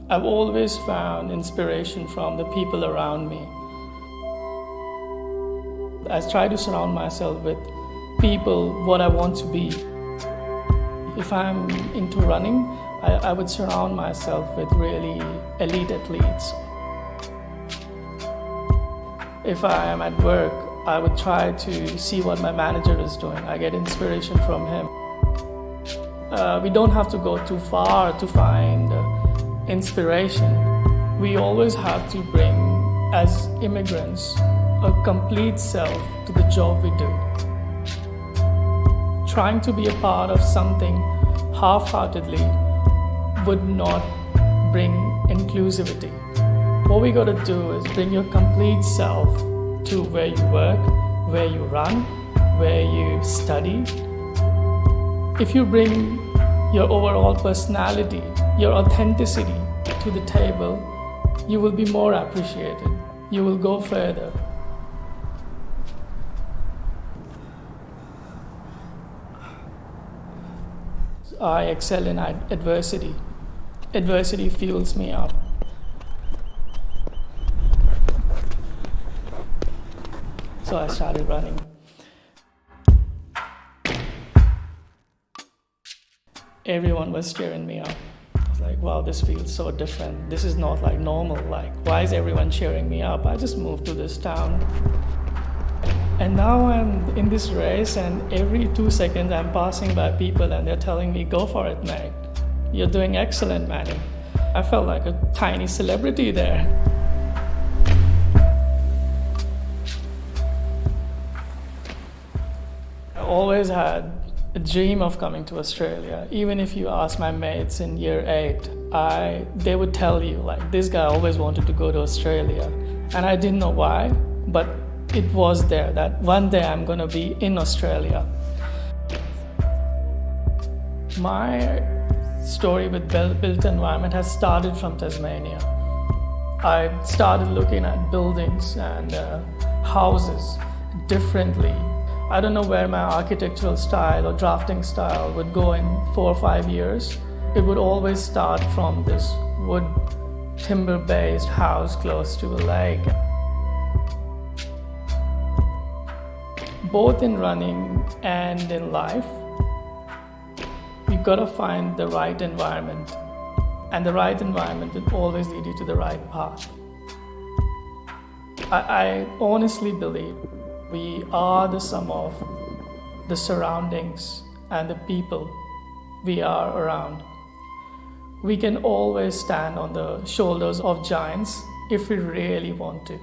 I've always found inspiration from the people around me. I try to surround myself with people what I want to be. If I'm into running, I would surround myself with really elite athletes. If I am at work, I would try to see what my manager is doing. I get inspiration from him. We don't have to go too far to find inspiration. We always have to bring, as immigrants, a complete self to the job we do. Trying to be a part of something half-heartedly would not bring inclusivity. What we gotta do is bring your complete self to where you work, where you run, where you study. If you bring your overall personality, your authenticity to the table, you will be more appreciated. You will go further. I excel in adversity. Adversity fuels me up. So I started running. Everyone was cheering me up. I was like, wow, this feels so different. This is not like normal. Like, why is everyone cheering me up? I just moved to this town. And now I'm in this race, and every 2 seconds I'm passing by people and they're telling me, go for it, mate. You're doing excellent, Manny. I felt like a tiny celebrity there. I always had a dream of coming to Australia. Even if you ask my mates in year 8, they would tell you, like, this guy always wanted to go to Australia. And I didn't know why, but it was there, that one day I'm gonna be in Australia. My story with built environment has started from Tasmania. I started looking at buildings and houses differently. I don't know where my architectural style or drafting style would go in 4 or 5 years. It would always start from this wood, timber-based house close to a lake. Both in running and in life, you've got to find the right environment. And the right environment will always lead you to the right path. I honestly believe we are the sum of the surroundings and the people we are around. We can always stand on the shoulders of giants if we really want to.